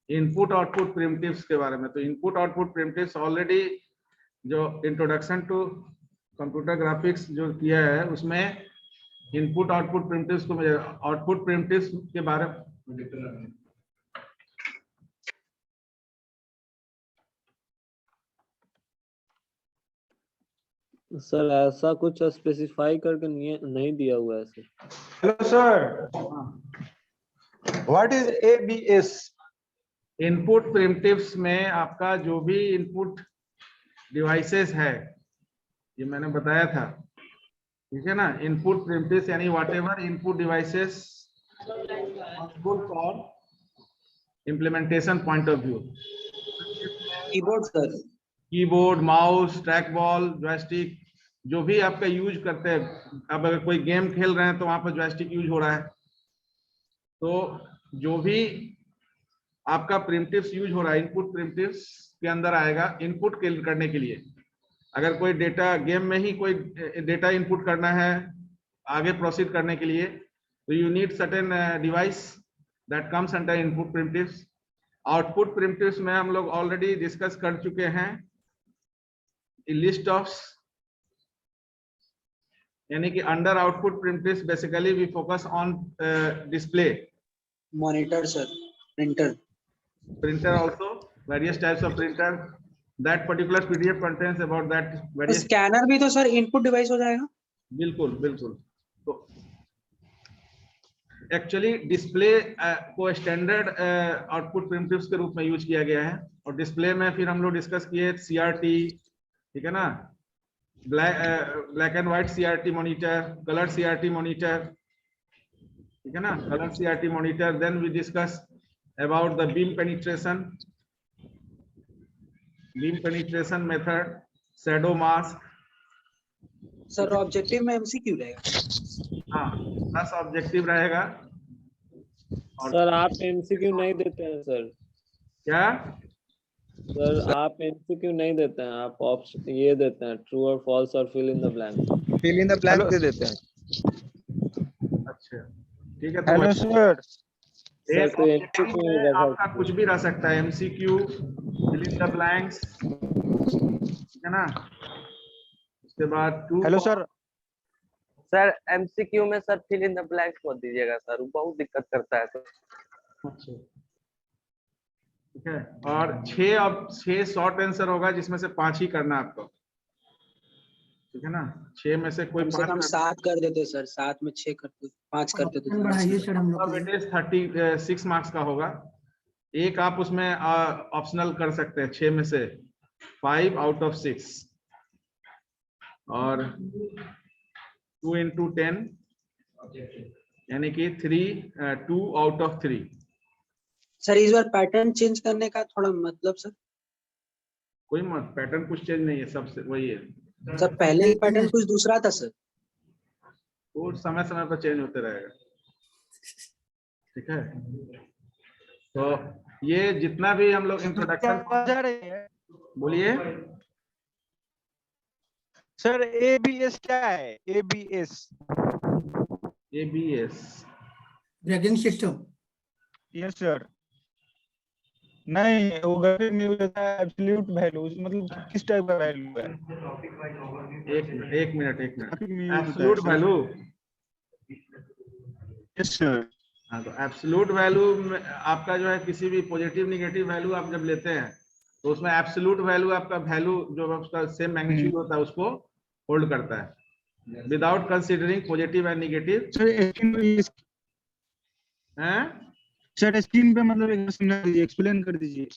Input output primitives के बारे में। तो इनपुट आउटपुट प्रिमिटिव्स ऑलरेडी जो इंट्रोडक्शन टू कंप्यूटर ग्राफिक्स जो किया है उसमें इनपुट आउटपुट प्रिमिटिव्स को आउटपुट प्रिमिटिव्स के बारे में सर ऐसा कुछ स्पेसिफाई करके नहीं दिया हुआ है sir. Hello sir, what is ABS? Input primitives में आपका जो भी इनपुट डिवाइसेस है, ये मैंने बताया था, ठीक है ना। इनपुट प्रिमिटिव्स यानी whatever input devices for implementation point of view. Keyboard sir, keyboard, mouse, track ball, joystick, जो भी आपका यूज करते हैं। अब अगर कोई गेम खेल रहे हैं तो वहां पर जॉयस्टिक यूज हो रहा है, तो जो भी आपका प्रिमिटिव्स यूज हो रहा है इनपुट प्रिमिटिव्स के अंदर आएगा इनपुट करने के लिए। अगर कोई डेटा गेम में ही कोई डेटा इनपुट करना है आगे प्रोसीड करने के लिए, तो you need certain device that comes under input primitives. Output primitives में हम लोग ऑलरेडी डिस्कस कर चुके हैं लिस्ट ऑफ, यानी कि under output primitives basically we focus on display, monitor sir, printer also, various types of printer. That particular PDF contains about that various. Scanner भी तो सर इनपुट डिवाइस हो जाएगा। बिल्कुल बिल्कुल। तो एक्चुअली डिस्प्ले को स्टैंडर्ड आउटपुट प्रिमिटिव्स के रूप में यूज किया गया है, और डिस्प्ले में फिर हम लोग डिस्कस किए CRT, ठीक है ना, black and white CRT monitor, colour CRT monitor, ठीक है ना, colour CRT monitor. Then we discuss about the beam penetration method, shadow mask। Sir objective में एमसीक्यू रहेगा। हाँ, 10 ऑब्जेक्टिव रहेगा। सर आप एमसीक्यू नहीं देते हैं सर। क्या सर आप एमसीक्यू नहीं देते हैं, आप ऑप्शन ये देते हैं ट्रू और फॉल्स और fill in the blank. Fill in the blank दे देते हैं। अच्छा ठीक है। तो हेलो सर, एक ऑब्जेक्टिव में आपका कुछ भी रह सकता है, MCQ, fill in the blanks, ठीक है ना। उसके बाद हेलो सर, सर एमसीक्यू में sir fill in the blanks मत दीजिएगा सर, वो बहुत दिक्कत करता है सर। अच्छा ठीक है। और 6 शॉर्ट आंसर होगा जिसमें से 5 ही करना है आपको, ठीक है ना। 6 में से कोई कम से कम 7 कर देते सर, 7 में 6 करते, 5 करते तो बढ़ाइए सर हम लोग। वेटेज 36 मार्क्स का होगा। एक आप उसमें ऑप्शनल कर सकते हैं 6 में से 5 आउट ऑफ 6, और 2 into 10 यानी कि 2 आउट ऑफ 3। सर इस बार पैटर्न चेंज करने का थोड़ा मतलब सर? कोई मत, पैटर्न कुछ चेंज नहीं है, सबसे वही है सर। पहले ही पैटर्न कुछ दूसरा था सर। वो समय समय पर चेंज होते रहेगा, ठीक है। तो ये जितना भी हम लोग इंट्रोडक्शन, बोलिए सर एबीएस क्या है? ABS braking system. Yes sir. नहीं, वो ग्राफिक नहीं होता है, एब्सोल्यूट वैल्यू, मतलब किस टाइप का वैल्यू है? एक minute absolute value. Yes sir. हाँ, तो एब्सोल्यूट वैल्यू आपका जो है किसी भी पॉजिटिव नेगेटिव वैल्यू आप जब लेते हैं तो उसमें एब्सोल्यूट वैल्यू आपका वैल्यू जो उसका सेम मैग्नीट्यूड होता है उसको होल्ड करता है without considering positive and negative. Sir screen पे मतलब एक समझा दीजिए, एक्सप्लेन कर दीजिए।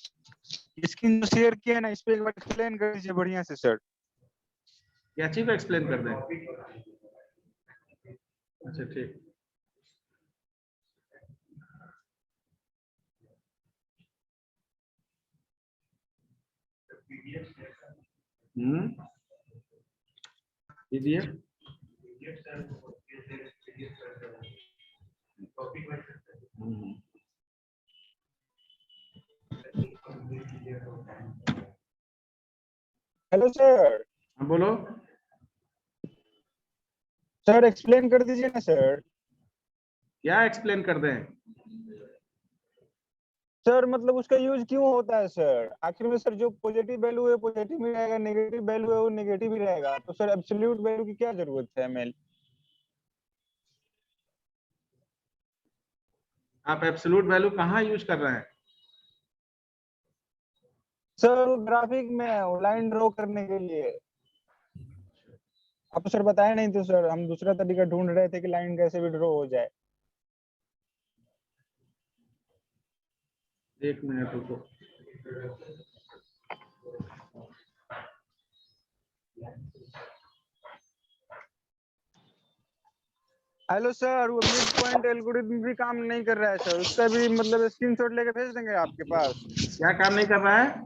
स्क्रीन जो शेयर किया है ना, इस पे एक बार एक्सप्लेन कर दीजिए बढ़िया से सर। क्या चीज को एक्सप्लेन कर दें? अच्छा ठीक। PDF hello sir. बोलो सर, एक्सप्लेन कर दीजिए ना सर। क्या एक्सप्लेन कर दें? सर मतलब उसका यूज क्यों होता है सर? आखिर में सर जो पॉजिटिव वैल्यू है पॉजिटिव ही रहेगा, नेगेटिव वैल्यू है वो नेगेटिव ही रहेगा, तो सर एब्सोल्यूट वैल्यू की क्या जरूरत है एमएल? आप एब्सोल्यूट वैल्यू कहाँ यूज कर रहे हैं? सर ग्राफिक में लाइन ड्रॉ करने के लिए। आप तो सर बताए नहीं तो सर, हम दूसरा तरीका ढूंढ रहे थे कि लाइन कैसे भी ड्रॉ हो जाए। 1 मिनट रुको। हेलो सर, वो मिड पॉइंट एल्गोरिथम भी काम नहीं कर रहा है सर, उसका भी मतलब स्क्रीनशॉट लेके भेज देंगे आपके पास? क्या काम नहीं कर रहा है?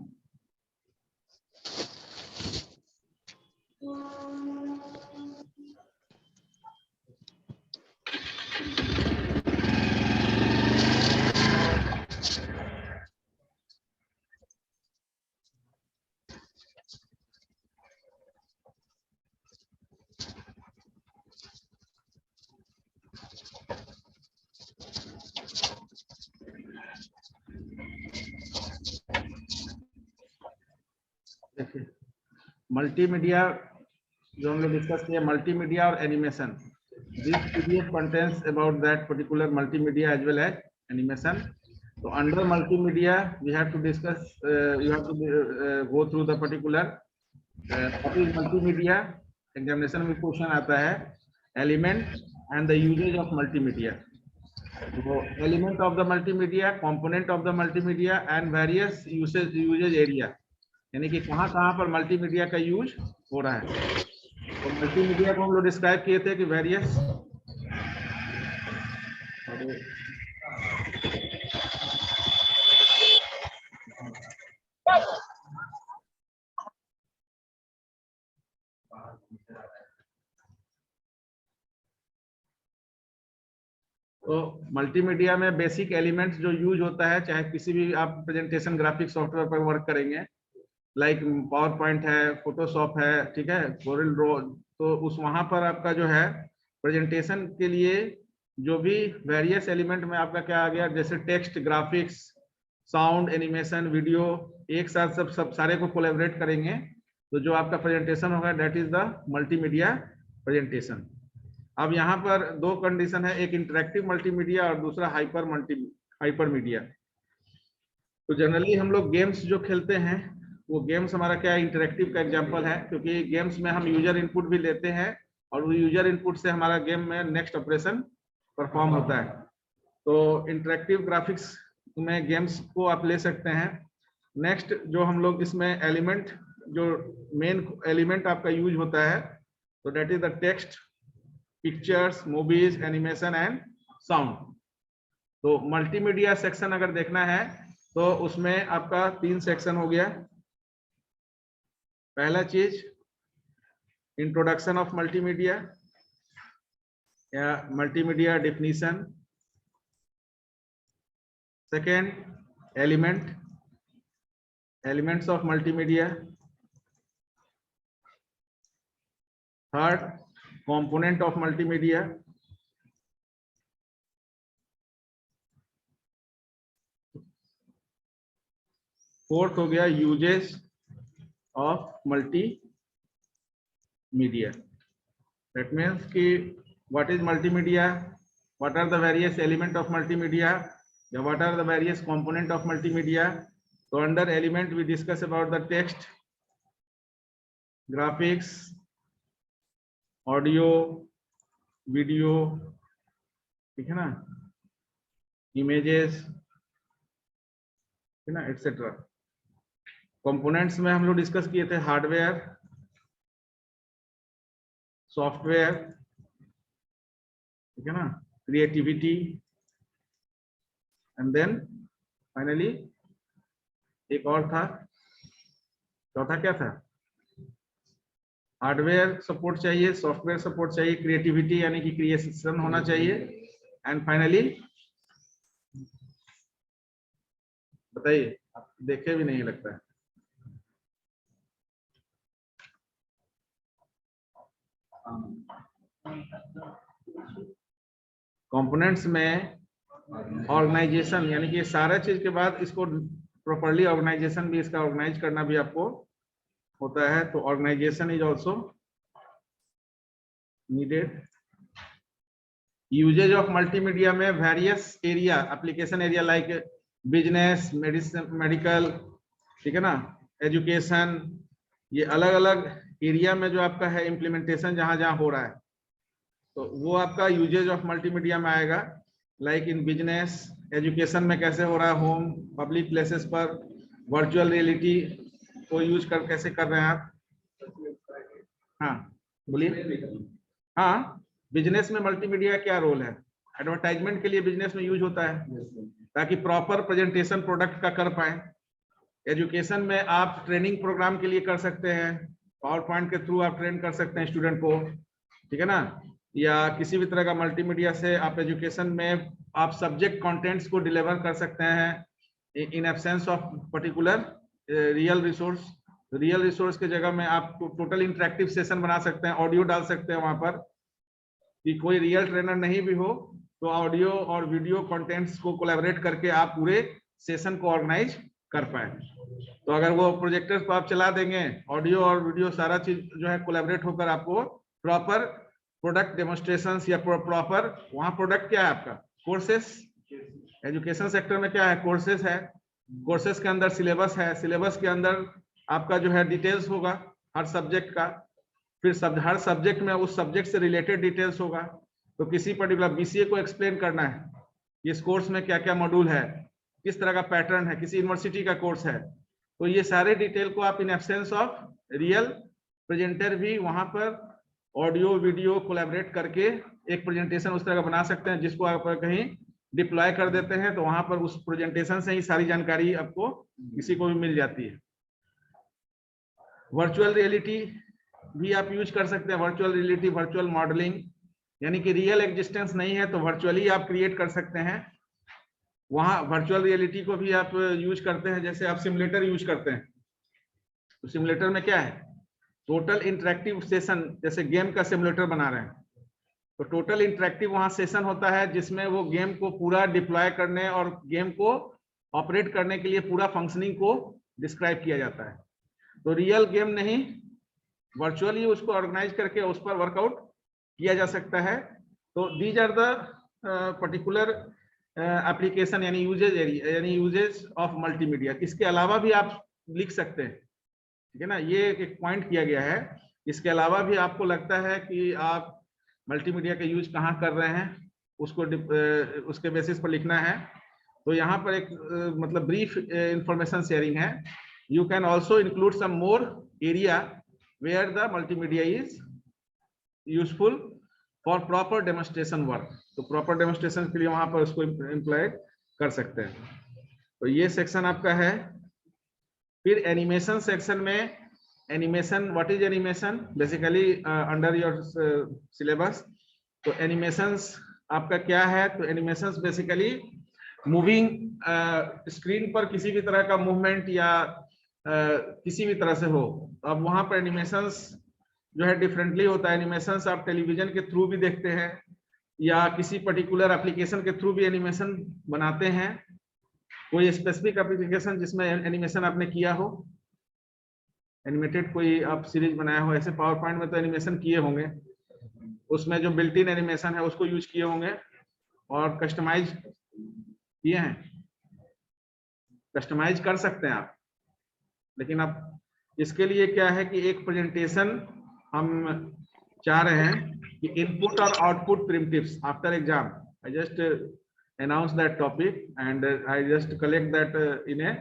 देखिए, मल्टीमीडिया जो हम लोग डिस्कस किए, मल्टीमीडिया और animation, this PDF contains about that particular multimedia as well as animation. So under multimedia we have to discuss, you have to go through the particular what is multimedia. Examination में question आता है element and the usage of multimedia. So element of the multimedia, component of the multimedia and various usage area, यानी कि कहाँ कहाँ पर multimedia का use हो रहा है. तो मल्टीमीडिया को हम लोग डिस्क्राइब किए थे कि वेरियस तो मल्टीमीडिया में बेसिक एलिमेंट्स जो यूज होता है, चाहे किसी भी आप प्रेजेंटेशन ग्राफिक सॉफ्टवेयर पर वर्क करेंगे, लाइक पावर पॉइंट है, फोटोशॉप है, ठीक है, कोरल ड्रॉ, तो उस वहां पर आपका जो है प्रेजेंटेशन के लिए जो भी वेरियस एलिमेंट में आपका क्या आ गया, जैसे text, graphics, sound, animation, video, एक साथ सब सारे को कोलैबोरेट करेंगे तो जो आपका प्रेजेंटेशन होगा that is the multimedia presentation. अब यहाँ पर दो कंडीशन है, एक इंटरेक्टिव मल्टीमीडिया और दूसरा हाइपर मीडिया. तो जनरली हम लोग गेम्स जो खेलते हैं वो गेम्स हमारा क्या इंटरेक्टिव का एग्जांपल है, क्योंकि गेम्स में हम यूजर इनपुट भी लेते हैं और वो यूजर इनपुट से हमारा गेम में नेक्स्ट ऑपरेशन परफॉर्म होता है. तो इंटरेक्टिव ग्राफिक्स में गेम्स को आप ले सकते हैं. नेक्स्ट जो हम लोग इसमें एलिमेंट, जो मेन एलिमेंट आपका यूज होता है, तो that is the text, pictures, movies, animation and sound. तो मल्टीमीडिया सेक्शन अगर देखना है तो उसमें आपका 3 सेक्शन हो गया. पहला चीज इंट्रोडक्शन ऑफ मल्टीमीडिया या multimedia definition. Second elements of multimedia. Third component of multimedia. Fourth हो गया uses of multimedia. That means कि what is multimedia, what are the various element of multimedia, या what are the various component of multimedia. तो under element we discuss about the text, graphics, audio, video, ठीक है ना, images, है ना, etcetera. Components में हम लोग डिस्कस किए थे हार्डवेयर, सॉफ्टवेयर, ठीक है ना, क्रिएटिविटी, एंड देन फाइनली एक और था, चौथा क्या था, हार्डवेयर सपोर्ट चाहिए, सॉफ्टवेयर सपोर्ट चाहिए, क्रिएटिविटी यानी कि क्रिएशन होना चाहिए, एंड फाइनली बताइए, आप देखे भी नहीं लगता है. कंपोनेंट्स में ऑर्गेनाइजेशन, यानी कि सारा चीज के बाद इसको प्रॉपरली ऑर्गेनाइजेशन भी, इसका ऑर्गेनाइज करना भी आपको होता है। तो organisation is also needed. Uses of multimedia में various area, application area like business, medicine, medical, ठीक है ना, एजुकेशन, ये अलग अलग एरिया में जो आपका है इम्प्लीमेंटेशन जहां जहां हो रहा है, तो वो आपका यूजेज ऑफ मल्टीमीडिया में आएगा। लाइक इन बिजनेस, एजुकेशन में कैसे हो रहा है, होम, पब्लिक प्लेसेस पर वर्चुअल रियलिटी को यूज कर कैसे कर रहे हैं आप। हाँ बोलिए। हाँ, बिजनेस में मल्टीमीडिया क्या रोल है? एडवर्टाइजमेंट के लिए बिजनेस में यूज होता है ताकि प्रॉपर प्रेजेंटेशन प्रोडक्ट का कर पाए। एजुकेशन में आप ट्रेनिंग प्रोग्राम के लिए कर सकते हैं, पावर पॉइंट के थ्रू आप ट्रेन कर सकते हैं स्टूडेंट को, ठीक है ना, या किसी भी तरह का मल्टीमीडिया से आप एजुकेशन में आप सब्जेक्ट कंटेंट्स को डिलीवर कर सकते हैं in absence of particular real resource. Real resource के जगह में आप टोटल इंटरेक्टिव सेशन बना सकते हैं, ऑडियो डाल सकते हैं वहां पर, कि कोई रियल ट्रेनर नहीं भी हो तो ऑडियो और वीडियो कंटेंट्स को कोलैबोरेट करके आप पूरे सेशन को ऑर्गेनाइज कर पाए। तो अगर वो प्रोजेक्टर्स को आप चला देंगे, ऑडियो और वीडियो सारा चीज जो है कोलैबोरेट होकर आपको प्रॉपर प्रोडक्ट डेमोन्स्ट्रेशंस या प्रॉपर, वहां प्रोडक्ट क्या है आपका, कोर्सेस। एजुकेशन सेक्टर में क्या है, कोर्सेस है, कोर्सेस के अंदर सिलेबस है, सिलेबस के अंदर आपका जो है डिटेल्स होगा हर सब्जेक्ट का, फिर हर सब्जेक्ट में उस सब्जेक्ट से रिलेटेड डिटेल्स होगा। तो किसी पर्टिकुलर बीसीए को एक्सप्लेन करना है, इस कोर्स में क्या क्या मॉड्यूल है, किस तरह का पैटर्न है, किसी यूनिवर्सिटी का कोर्स है, तो ये सारे डिटेल को आप in absence of real presenter भी वहां पर ऑडियो वीडियो कोलैबोरेट करके एक प्रेजेंटेशन उस तरह का बना सकते हैं, जिसको आप कहीं डिप्लॉय कर देते हैं तो वहां पर उस प्रेजेंटेशन से ही सारी जानकारी आपको किसी को भी मिल जाती है। वर्चुअल रियलिटी भी आप यूज कर सकते हैं, वर्चुअल रियलिटी, वर्चुअल मॉडलिंग, यानी कि रियल एग्जिस्टेंस नहीं है तो वर्चुअली आप क्रिएट कर सकते हैं। वहां वर्चुअल रियलिटी को भी आप यूज करते हैं, जैसे आप सिमुलेटर यूज करते हैं, तो सिमुलेटर में क्या है, टोटल इंटरेक्टिव सेशन, जैसे गेम का सिमुलेटर बना रहे हैं तो टोटल इंटरेक्टिव वहां सेशन होता है जिसमें वो गेम को पूरा डिप्लॉय करने और गेम को ऑपरेट करने के लिए पूरा फंक्शनिंग को डिस्क्राइब किया जाता है। तो रियल गेम नहीं, वर्चुअली उसको ऑर्गेनाइज करके उस पर वर्कआउट किया जा सकता है। तो these are the particular application यानी यूजेज एरिया, यानी यूजेज ऑफ मल्टीमीडिया। इसके अलावा भी आप लिख सकते हैं, ठीक है ना, ये एक पॉइंट किया गया है। इसके अलावा भी आपको लगता है कि आप मल्टीमीडिया का यूज कहाँ कर रहे हैं, उसको उसके बेसिस पर लिखना है। तो यहाँ पर एक मतलब ब्रीफ इंफॉर्मेशन शेयरिंग है। You can also include some more area where the multimedia is useful for proper demonstration work। तो proper demonstration के लिए वहां पर उसको इम्प्लॉय कर सकते हैं। तो ये सेक्शन आपका है। फिर एनिमेशन सेक्शन में, animation, what is animation, basically under your syllabus. तो एनिमेशंस आपका क्या है, तो एनिमेशंस बेसिकली मूविंग स्क्रीन पर किसी भी तरह का मूवमेंट या किसी भी तरह से हो। अब वहां पर एनिमेशंस जो है डिफरेंटली होता है। एनिमेशंस आप टेलीविजन के थ्रू भी देखते हैं या किसी पर्टिकुलर एप्लीकेशन के थ्रू भी एनिमेशन बनाते हैं। कोई स्पेसिफिक एप्लीकेशन जिसमें एनिमेशन आपने किया हो, एनिमेटेड कोई आप सीरीज बनाया हो, ऐसे पावर पॉइंट में तो एनिमेशन किए होंगे, उसमें जो बिल्ट इन एनिमेशन है उसको यूज किए होंगे और कस्टमाइज किए हैं। कस्टमाइज कर सकते हैं आप, लेकिन अब इसके लिए क्या है कि एक प्रेजेंटेशन हम चाह रहे हैं कि इनपुट और output primitives after exam. I just announce that topic and I just collect that in A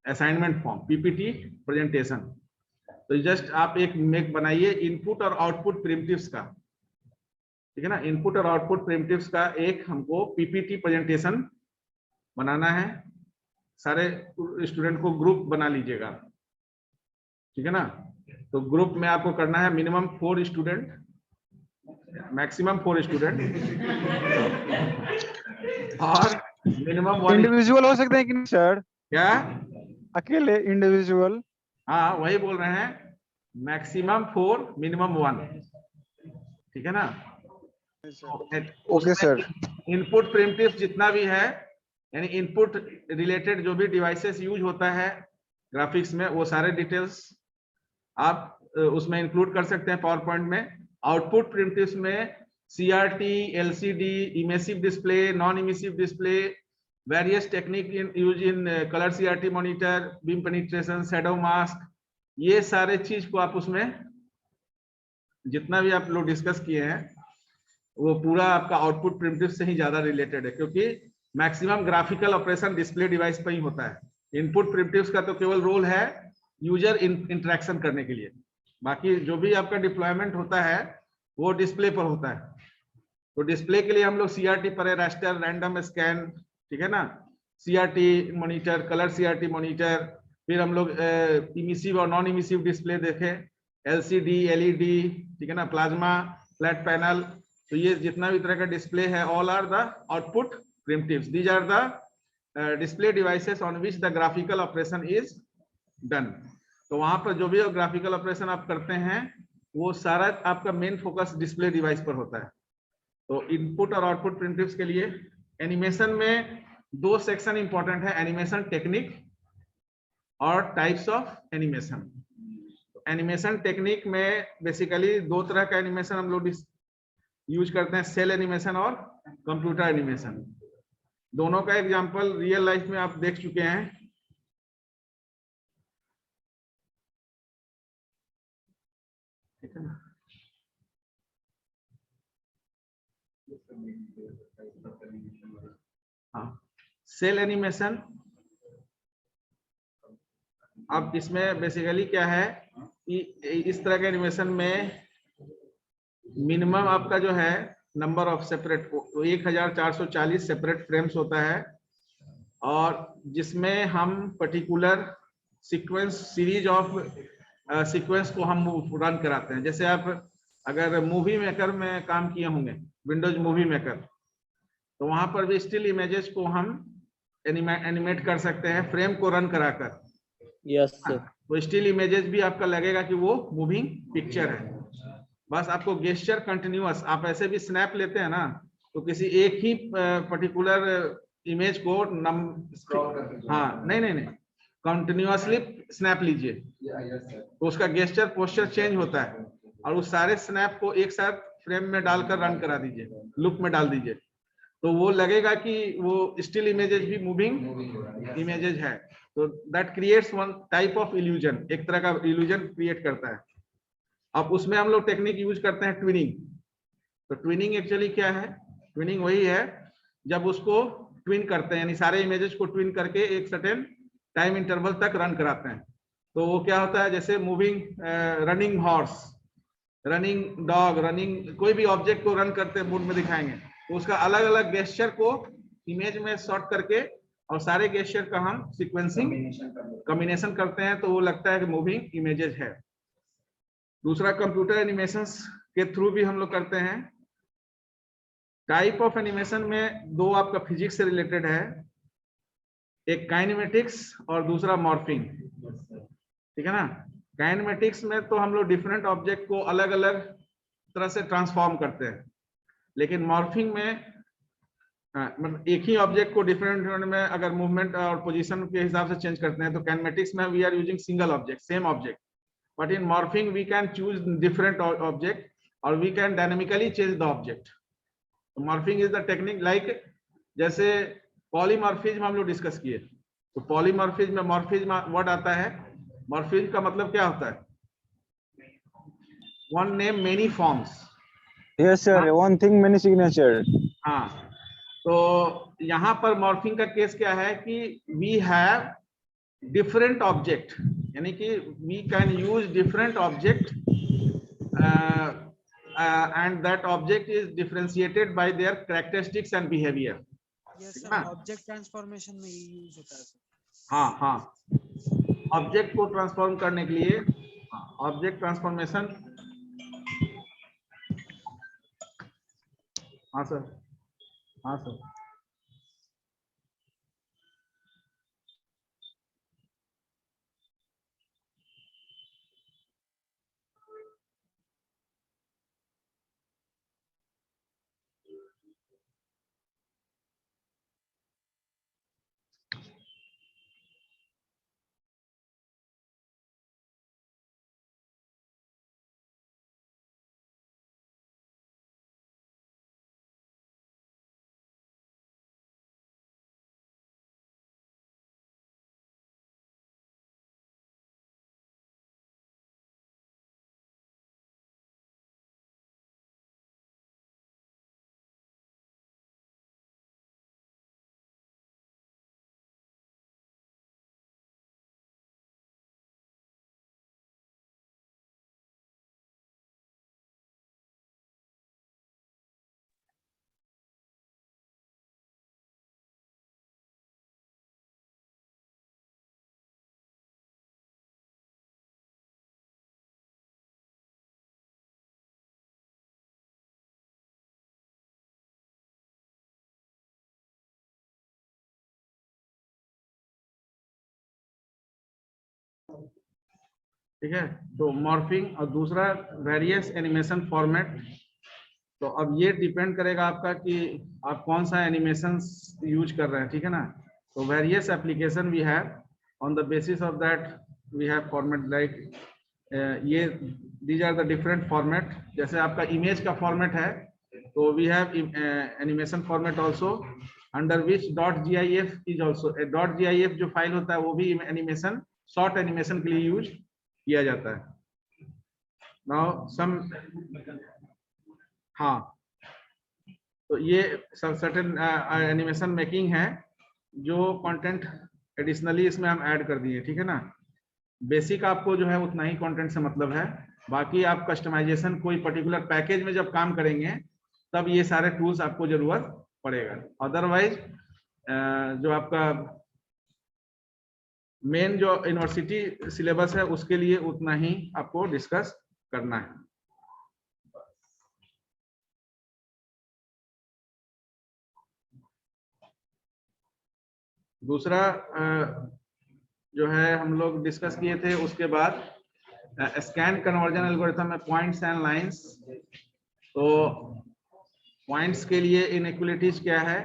assignment form, PPT presentation. तो जस्ट आप एक बनाइए इनपुट और आउटपुट प्रिमिटिव्स का, ठीक है ना, इनपुट और आउटपुट प्रिमिटिव्स का एक हमको पीपीटी प्रेजेंटेशन बनाना है। सारे स्टूडेंट को ग्रुप बना लीजिएगा, ठीक है ना। तो ग्रुप में आपको करना है मिनिमम 4 स्टूडेंट, मैक्सिमम 4 स्टूडेंट और मिनिमम 1 इंडिविजुअल हो सकते हैं कि नहीं सर? क्या अकेले इंडिविजुअल? हाँ वही बोल रहे हैं, मैक्सिमम 4 मिनिमम 1, ठीक है ना। Okay sir. इनपुट प्रिमिटिव जितना भी है, यानी इनपुट रिलेटेड जो भी डिवाइसेस यूज होता है ग्राफिक्स में, वो सारे डिटेल्स आप उसमें इंक्लूड कर सकते हैं पावर पॉइंट में। आउटपुट प्रिमिटिव्स में CRT, LCD, emissive display, non emissive display, various technique use in colour CRT monitor, beam penetration, shadow mask, ये सारे चीज को आप उसमें जितना भी आप लोग डिस्कस किए हैं वो पूरा आपका आउटपुट प्रिमिटिव से ही ज्यादा रिलेटेड है, क्योंकि maximum graphical operation display device पर ही होता है। इनपुट प्रिमिटिव्स का तो केवल रोल है यूजर इंटरेक्शन करने के लिए, बाकी जो भी आपका डिप्लॉयमेंट होता है वो डिस्प्ले पर होता है। तो डिस्प्ले के लिए हम लोग सीआरटी पर, रास्टर, रैंडम स्कैन, ठीक है ना, CRT monitor, colour CRT monitor, फिर हम लोग इमिसिव और नॉन इमिसिव डिस्प्ले देखे, एलसीडी, एलईडी, ठीक है ना, प्लाज्मा, फ्लैट पैनल। तो ये जितना भी तरह का डिस्प्ले है, all are the output primitives. These are the display devices on which the graphical operation is done. तो वहां पर जो भी ग्राफिकल ऑपरेशन आप करते हैं वो सारा आपका मेन फोकस डिस्प्ले डिवाइस पर होता है। तो इनपुट और आउटपुट प्रिमिटिव्स के लिए एनिमेशन में दो सेक्शन इंपॉर्टेंट है, एनिमेशन टेक्निक और types of animation. Animation technique में बेसिकली दो तरह का एनिमेशन हम लोग यूज करते हैं, सेल एनिमेशन और कंप्यूटर एनिमेशन। दोनों का एग्जांपल रियल लाइफ में आप देख चुके हैं। ठीक है ना, हाँ, सेल एनिमेशन। अब इसमें बेसिकली क्या है कि इस तरह के एनिमेशन में मिनिमम आपका जो है नंबर ऑफ सेपरेट, तो 1440 सेपरेट फ्रेम्स होता है, और जिसमें हम particular sequence, series of sequence को हम रन कराते हैं। जैसे आप अगर मूवी मेकर में काम किए होंगे, विंडोज मूवी मेकर, तो वहां पर भी स्टिल इमेजेस को हम एनिमेट कर सकते हैं फ्रेम को रन कराकर। Yes sir. तो स्टिल इमेजेस भी आपका लगेगा कि वो मूविंग पिक्चर है, बस आपको गेस्चर कंटिन्यूअस, आप ऐसे भी स्नैप लेते हैं ना, तो किसी एक ही पर्टिकुलर इमेज को हाँ नहीं कंटिन्यूअसली स्नैप लीजिए, तो उसका गेस्चर पोस्चर चेंज होता है, और उस सारे स्नैप को एक साथ फ्रेम में डालकर रन करा दीजिए, लुक में डाल दीजिए, तो वो लगेगा कि वो स्टिल इमेजेस भी मूविंग इमेजेस है। तो that creates one type of illusion, एक तरह का इल्यूजन क्रिएट करता है। अब उसमें हम लोग टेक्निक यूज करते हैं ट्विनिंग। तो ट्विनिंग एक्चुअली क्या है? ट्विनिंग वही है जब उसको ट्विन करते हैं, यानी सारे इमेजेस को ट्विन करके एक सर्टेन टाइम इंटरवल तक रन कराते हैं। तो वो क्या होता है, जैसे moving running horse, running dog, running कोई भी ऑब्जेक्ट को रन करते मूड में दिखाएंगे, तो उसका अलग अलग गेस्चर को इमेज में शॉर्ट करके और सारे गेस्चर का हम सीक्वेंसिंग कॉम्बिनेशन करते हैं, तो वो लगता है कि मूविंग इमेजेस है। दूसरा कंप्यूटर एनिमेशंस के थ्रू भी हम लोग करते हैं। टाइप ऑफ एनिमेशन में दो आपका फिजिक्स से रिलेटेड है, एक काइनेमेटिक्स और दूसरा मॉर्फिंग, ठीक है ना। काइनेमेटिक्स में तो हम लोग डिफरेंट ऑब्जेक्ट को अलग अलग तरह से ट्रांसफॉर्म करते हैं, लेकिन मॉर्फिंग में मतलब एक ही ऑब्जेक्ट को डिफरेंट में अगर मूवमेंट और पोजीशन के हिसाब से चेंज करते हैं, तो काइनेमेटिक्स में we are using single object, same object, but in morphing we can choose different object or we can dynamically change the object. So morphing is the technique, like जैसे polymorphism हम लोग discuss किए, तो polymorphism में morphism word आता है। Morphism का मतलब क्या होता है? One name many forms. Yes sir, one thing many signature. हाँ, तो यहाँ पर मॉर्फिंग का केस क्या है कि वी हैव डिफरेंट ऑब्जेक्ट, यानी कि we can use different object and that object is differentiated by their characteristics and behavior. Yes sir, object transformation में ये यूज होता है सर। हाँ, ऑब्जेक्ट को ट्रांसफॉर्म करने के लिए ऑब्जेक्ट ट्रांसफॉर्मेशन। हाँ सर। ठीक है। तो मॉर्फिंग और दूसरा वेरियस एनिमेशन फॉर्मेट। तो अब ये डिपेंड करेगा आपका कि आप कौन सा एनिमेशन यूज कर रहे हैं, ठीक है ना। तो various application we have, on the basis of that we have format like ये these are the different format. जैसे आपका इमेज का फॉर्मेट है तो we have animation format also, under which .gif is also. .gif जो file होता है वो भी एनिमेशन, शॉर्ट एनिमेशन के लिए यूज किया जाता है। नाउ सम, हाँ, तो ये सर्टेन एनिमेशन मेकिंग है जो कंटेंट एडिशनली इसमें हम ऐड कर दिए, ठीक है ना। बेसिक आपको जो है उतना ही कंटेंट से मतलब है, बाकी आप कस्टमाइजेशन कोई पर्टिकुलर पैकेज में जब काम करेंगे तब ये सारे टूल्स आपको जरूरत पड़ेगा। अदरवाइज जो आपका मेन जो यूनिवर्सिटी सिलेबस है उसके लिए उतना ही आपको डिस्कस करना है। दूसरा जो है हम लोग डिस्कस किए थे, उसके बाद स्कैन कन्वर्जन एल्गोरिथम में पॉइंट्स एंड लाइंस। तो पॉइंट्स के लिए इनइक्वालिटीज क्या है,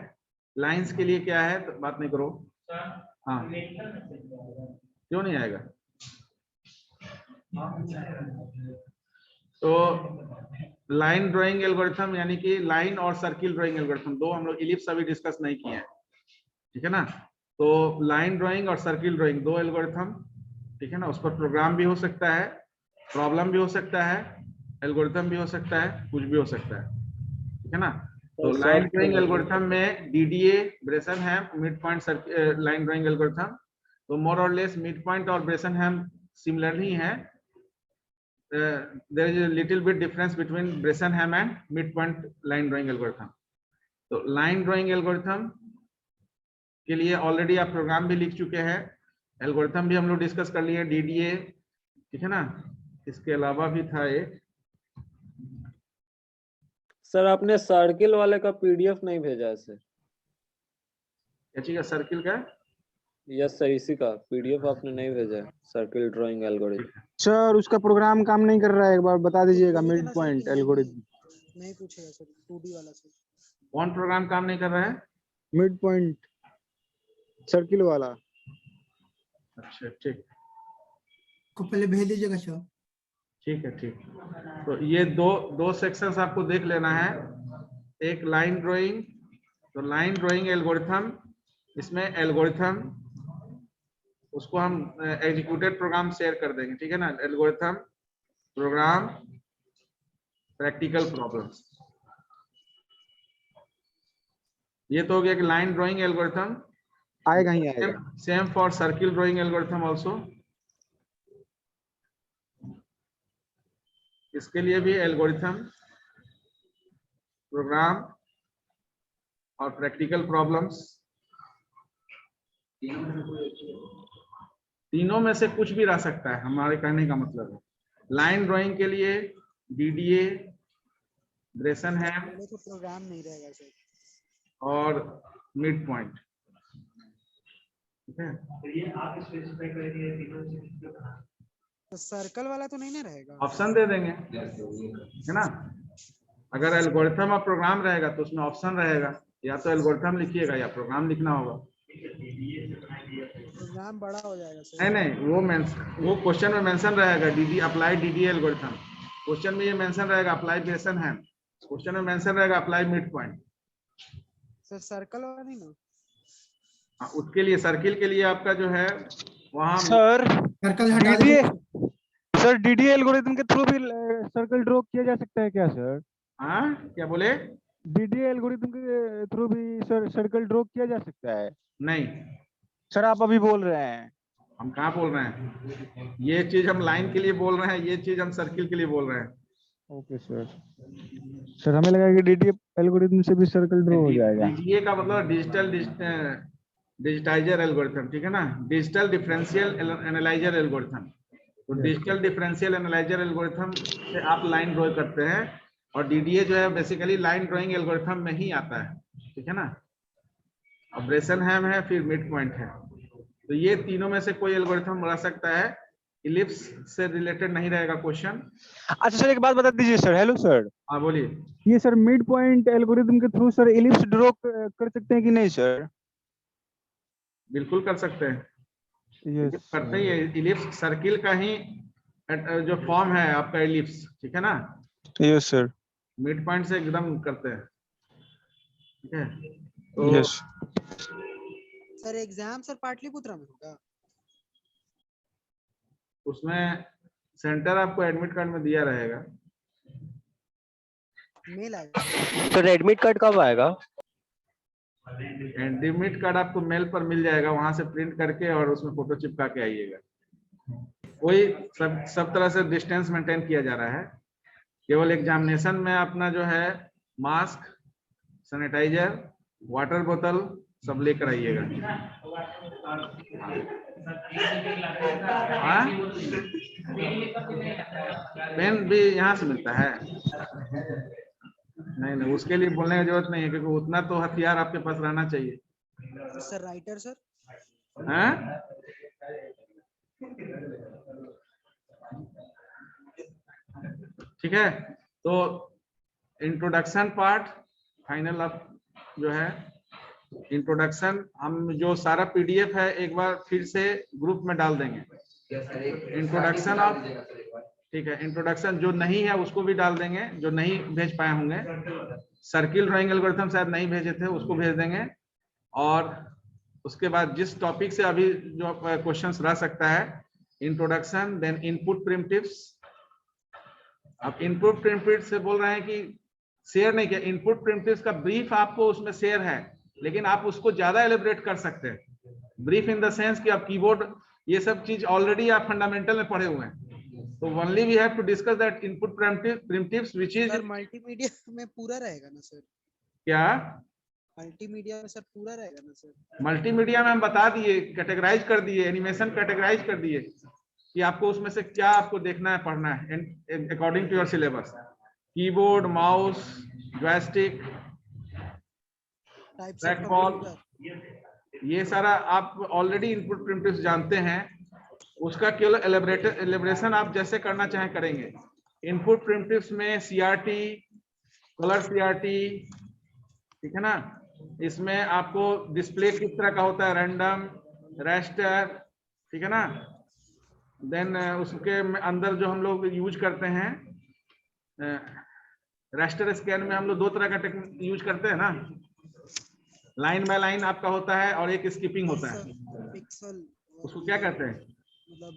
लाइंस के लिए क्या है, तो बात नहीं करो। हाँ, क्यों नहीं आएगा? तो लाइन ड्राइंग एल्गोरिथम यानी कि लाइन और सर्किल ड्राइंग एल्गोरिथम, दो हम लोग इलिप्स अभी डिस्कस नहीं किए हैं, ठीक है ना। तो लाइन ड्राइंग और सर्किल ड्राइंग दो एल्गोरिथम, ठीक है ना। उस पर प्रोग्राम भी हो सकता है, प्रॉब्लम भी हो सकता है, एल्गोरिथम भी हो सकता है, कुछ भी हो सकता है, ठीक है ना। तो लाइन ड्राइंग एल्गोरिथम में DDA, Bresenham, mid point line drawing algorithm, तो मोर और लेस मिड पॉइंट और ब्रेसनहैम सिमिलर ही है। there is a little bit difference between Bresenham and midpoint line drawing algorithm. तो लाइन ड्राइंग एल्गोरिथम के लिए already आप programme भी लिख चुके हैं, एल्गोरिथम भी हम लोग डिस्कस कर लिए, डीडीए, ठीक है ना। इसके अलावा भी था एक, सर आपने सर्किल वाले का पीडीएफ नहीं भेजा है सर। क्या चीज का? सर्किल का? यस सर, इसी का पीडीएफ आपने नहीं भेजा है, सर्किल ड्राइंग एल्गोरिथम। सर उसका प्रोग्राम काम नहीं कर रहा है, एक बार बता दीजिएगा। मिड पॉइंट एल्गोरिथम नहीं पूछेगा सर, 2D वाला सर। कौन प्रोग्राम काम नहीं कर रहा है? मिड पॉइंट सर्किल वाला। अच्छा, ठीक, को पहले भेज दीजिएगा सर। ठीक है, ठीक। तो ये दो सेक्शंस आपको देख लेना है। एक लाइन ड्राइंग, तो लाइन ड्राइंग एल्गोरिथम, इसमें एल्गोरिथम उसको हम एग्जीक्यूटेड प्रोग्राम शेयर कर देंगे, ठीक है ना। एल्गोरिथम, प्रोग्राम, प्रैक्टिकल प्रॉब्लम्स, ये तो हो गया कि लाइन ड्राइंग एल्गोरिथम। आएगा ही आएगा। Same for circle drawing algorithm also. इसके लिए भी एल्गोरिथम, प्रोग्राम और प्रैक्टिकल प्रॉब्लम्स, तीनों में से कुछ भी रह सकता है, हमारे कहने का मतलब है। लाइन ड्राइंग के लिए डीडीए, ब्रेसनहैम तो प्रोग्राम नहीं रहेगा सर, और मिड पॉइंट, ठीक है। तो सर्कल वाला तो नहीं ना रहेगा? ऑप्शन दे देंगे, है ना। अगर एल्गोरिथम और प्रोग्राम रहेगा तो उसमें ऑप्शन रहेगा, या तो एल्गोरिथम लिखिएगा या प्रोग्राम लिखना होगा। प्रोग्राम बड़ा हो जाएगा सर। नहीं, वो क्वेश्चन में मेंशन रहेगा, DD apply DD algorithm. Question में ये मेंशन रहेगा अप्लाई ब्रेसनहैम, क्वेश्चन में मेंशन रहेगा apply mid point. Sir circle वाला नहीं ना? हाँ, उसके लिए सर्किल के लिए आपका जो है वहाँ सर सर्कल हटा डीडीए, दीजिए। सर डीडीए एल्गोरिथम के थ्रू भी सर्कल ड्रॉ किया जा सकता है क्या सर? हाँ, क्या बोले? डीडीए एल्गोरिथम के थ्रू भी सर सर्कल ड्रॉ किया जा सकता है? नहीं, सर आप अभी बोल रहे हैं। हम कहाँ बोल रहे हैं? ये चीज हम लाइन के लिए बोल रहे हैं, ये चीज हम सर्किल के लिए बोल रहे हैं। Okay sir. सर हमें लगा कि डीडीए एल्गोरिथम से भी सर्कल ड्रॉ हो जाएगा। डीडीए का मतलब डिजिटाइजर एल्गोरिथम, ठीक है ना। Digital differential analyser algorithm. तो डिजिटल डिफरेंशियल एनालाइजर एल्गोरिथम से आप लाइन ड्रॉ करते हैं, और डीडीए जो है बेसिकली लाइन ड्राइंग एल्गोरिथम में ही आता है, ठीक है ना। अब ब्रेसनहैम है, फिर मिड पॉइंट है। तो ये तीनों में से कोई एल्गोरिथम रह सकता है इलिप्स से रिलेटेड नहीं रहेगा क्वेश्चन। अच्छा सर, एक बात बता दीजिए सर। हेलो सर, हाँ बोलिए। ये सर मिड पॉइंट एल्गोरिथम के थ्रू सर इलिप्स ड्रॉ कर सकते हैं कि नहीं सर? बिल्कुल कर सकते हैं, यस करते ही है। इलिप्स सर्किल का ही जो फॉर्म है आपका इलिप्स, ठीक है ना। Yes sir. मिड पॉइंट से एकदम करते हैं, ठीक है। तो yes sir exam sir Pataliputra में होगा? उसमें सेंटर आपको एडमिट कार्ड में दिया रहेगा। मेल आएगा? सर एडमिट कार्ड कब आएगा? एडमिट कार्ड आपको मेल पर मिल जाएगा, वहां से प्रिंट करके और उसमें फोटो चिपका के आइएगा। कोई सब तरह से डिस्टेंस मेंटेन किया जा रहा है। केवल एग्जामिनेशन में अपना जो है मास्क, सैनिटाइजर, वाटर बोतल सब लेकर आइएगा। हाँ? पेन भी यहाँ से मिलता है? नहीं नहीं, उसके लिए बोलने की जरूरत नहीं है, क्योंकि उतना तो हथियार आपके पास रहना चाहिए। Sir writer sir? हैं? ठीक है, तो इंट्रोडक्शन पार्ट फाइनल अब जो है इंट्रोडक्शन, हम जो सारा पीडीएफ है एक बार फिर से ग्रुप में डाल देंगे। इंट्रोडक्शन ऑफ, ठीक है, इंट्रोडक्शन जो नहीं है उसको भी डाल देंगे, जो नहीं भेज पाए होंगे। सर्किल ड्राइंग एल्गोरिथम शायद नहीं भेजे थे, उसको भेज देंगे। और उसके बाद जिस टॉपिक से अभी जो क्वेश्चंस रह सकता है, इंट्रोडक्शन, देन इनपुट प्रिमिटिव्स। अब इनपुट प्रिमिटिव्स से बोल रहे हैं कि शेयर नहीं किया। इनपुट प्रिमिटिव्स का ब्रीफ आपको उसमें शेयर है, लेकिन आप उसको ज्यादा एलिब्रेट कर सकते हैं। ब्रीफ इन द सेंस कि आप कीबोर्ड ये सब चीज ऑलरेडी आप फंडामेंटल में पढ़े हुए हैं। तो only we have to discuss that input primitives which is. Sir multimedia में पूरा रहेगा ना सर? क्या मल्टीमीडिया में सर पूरा रहेगा ना सर? मल्टीमीडिया में हम बता दिए, कैटेगराइज कर दिए, एनिमेशन कैटेगराइज कर दिए कि आपको उसमें से क्या आपको देखना है, पढ़ना है according to your syllabus. Keyboard, mouse, joystick, trackball, ये सारा आप ऑलरेडी इनपुट प्रिमिटिव्स जानते हैं। उसका केवल एलिब्रेशन आप जैसे करना चाहें करेंगे। इनपुट प्रिमिटिव्स में सीआरटी, कलर सीआरटी, ठीक है ना। इसमें आपको डिस्प्ले किस तरह का होता है, रैंडम, रैस्टर, ठीक है ना। देन उसके अंदर जो हम लोग यूज करते हैं, रैस्टर स्कैन में हम लोग दो तरह का टेक्निक यूज करते हैं ना। लाइन बाय लाइन आपका होता है और एक स्किपिंग होता है। पिक्सल उसको क्या कहते हैं? मतलब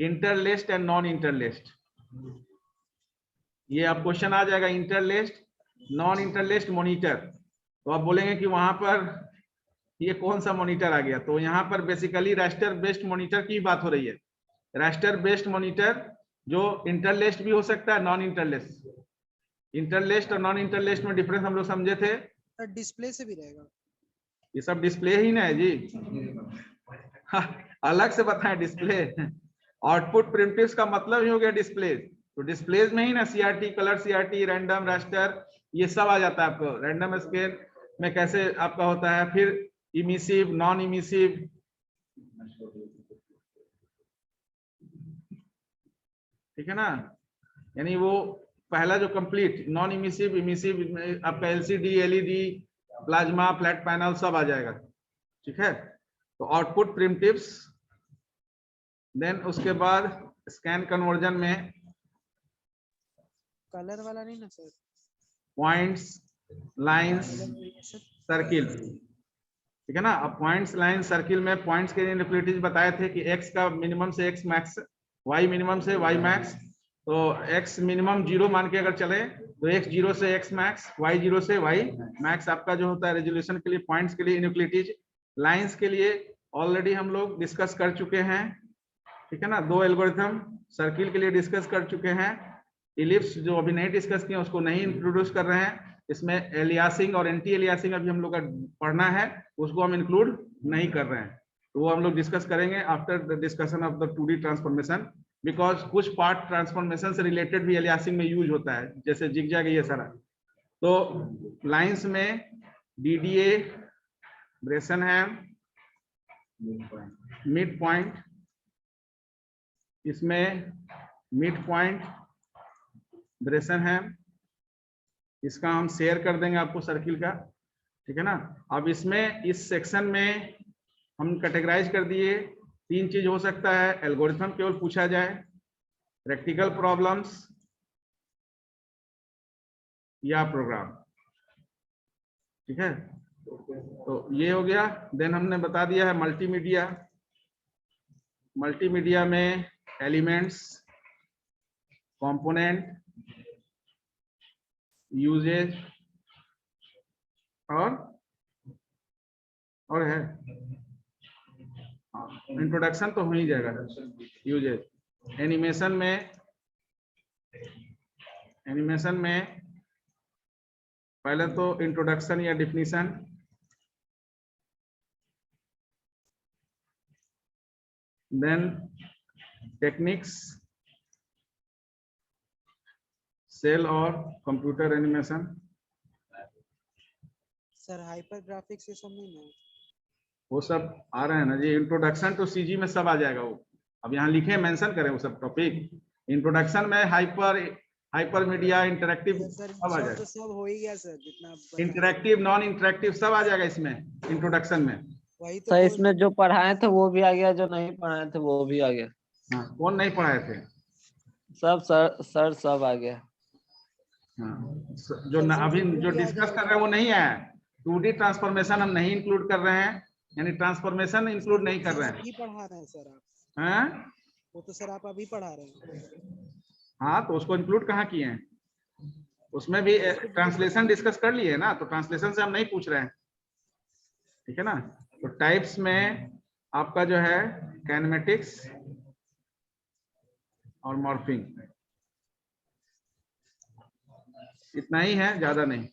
इंटरलेस्ड एंड नॉन इंटरलेस्ड। ये अब क्वेश्चन आ जाएगा, इंटरलेस्ड, नॉन इंटरलेस्ड मॉनिटर। तो आप बोलेंगे कि वहां पर ये कौन सा मॉनिटर आ गया। तो यहाँ पर बेसिकली रैस्टर बेस्ड मॉनिटर की बात हो रही है। रैस्टर बेस्ड मॉनिटर जो इंटरलेस्ड भी हो सकता है, नॉन इंटरलेस्ड। इंटरलेस्ड और नॉन इंटरलेस्ड में डिफरेंस हम लोग समझे थे। सर डिस्प्ले से भी रहेगा? ये सब डिस्प्ले ही ना है जी। अलग से बताएं डिस्प्ले। आउटपुट प्रिमिटिव्स का मतलब ही हो गया डिस्प्ले। तो डिस्प्लेज में ही ना CRT, colour CRT, random, raster, ये सब आ जाता है आपको। रैंडम स्केल में कैसे आपका होता है, फिर इमिसिव, नॉन इमिसिव, ठीक है ना। यानी वो पहला जो कंप्लीट नॉन इमिसिव, इमिसिव आपका LCD, LED, plasma, flat panel सब आ जाएगा, ठीक है। तो आउटपुट प्रिमिटिव्स, देन उसके बाद स्कैन कन्वर्जन में कलर वाला नहीं ना सर? पॉइंट्स, लाइंस, सर्किल, ठीक है ना। अब पॉइंट्स, लाइन, सर्किल में पॉइंट्स के इनइक्वालिटीज बताए थे कि x का मिनिमम से x मैक्स, y मिनिमम से y मैक्स। तो x मिनिमम 0 मान के अगर चले तो x 0 से x मैक्स, y 0 से y मैक्स आपका जो होता है रेजोल्यूशन के लिए। पॉइंट्स के लिए इनइक्वालिटीज, लाइंस के लिए ऑलरेडी हम लोग डिस्कस कर चुके हैं, ठीक है ना। दो एल्गोरिथम सर्किल के लिए डिस्कस कर चुके हैं। इलिप्स जो अभी नहीं डिस्कस किए उसको नहीं इंट्रोड्यूस कर रहे हैं। इसमें एलियासिंग और एंटी एलियासिंग अभी हम लोग का पढ़ना है, उसको हम इंक्लूड नहीं कर रहे हैं। तो वो हम लोग डिस्कस करेंगे after the discussion of the 2D transformation, because कुछ पार्ट ट्रांसफॉर्मेशन से रिलेटेड भी एलियासिंग में यूज होता है, जैसे जिगजैग, ये सारा। तो लाइंस में डीडीए, ब्रेसनहैम, मिड पॉइंट, इसमें मिड पॉइंट ब्रेसेनहेम, इसका हम शेयर कर देंगे आपको सर्किल का, ठीक है ना। अब इसमें इस सेक्शन में हम कैटेगराइज कर दिए, 3 चीज हो सकता है, एल्गोरिथम केवल पूछा जाए, प्रैक्टिकल प्रॉब्लम्स या प्रोग्राम, ठीक है। तो ये हो गया। देन हमने बता दिया है मल्टीमीडिया। मल्टीमीडिया में एलिमेंट्स, कंपोनेंट, यूजेज और है इंट्रोडक्शन तो हो ही जाएगा, यूजेज। एनिमेशन में पहले तो इंट्रोडक्शन या डिफिनीशन, देन टेक्निक्स, सेल और computer animation. Sir hyper graphics ये सब नहीं ना? वो सब आ रहे हैं ना जी, इंट्रोडक्शन टू सीजी में सब आ जाएगा वो। अब यहाँ लिखे मेंशन करें वो सब टॉपिक, इंट्रोडक्शन में हाइपर मीडिया, इंटरेक्टिव सर सब आ जाएगा, तो सब हो ही गया सर, जितना आप बताए। इंटरेक्टिव नॉन इंटरेक्टिव सब आ जाएगा इसमें इंट्रोडक्शन में। वही तो सर बोल इसमें जो पढ़ाए थे वो भी आ गया, जो नहीं पढ़ाए थे वो भी आ गया। हाँ, कौन नहीं पढ़ाए थे? सब सर सब आ गया। हाँ, अभी जो डिस्कस कर रहे हैं वो नहीं है। 2D ट्रांसफॉर्मेशन हम नहीं इंक्लूड कर रहे हैं, यानी ट्रांसफॉर्मेशन इंक्लूड नहीं कर रहे हैं। अभी पढ़ा रहे हैं सर आप, हैं? वो तो सर आप अभी पढ़ा रहे हैं। हाँ, तो उसको इंक्लूड कहाँ किए हैं? उसमें भी ट्रांसलेशन डिस्कस कर लिए ना, तो ट्रांसलेशन से हम नहीं पूछ रहे हैं, ठीक है ना। तो टाइप्स में आपका जो है काइनेमेटिक्स और मॉर्फिंग, इतना ही है, ज्यादा नहीं।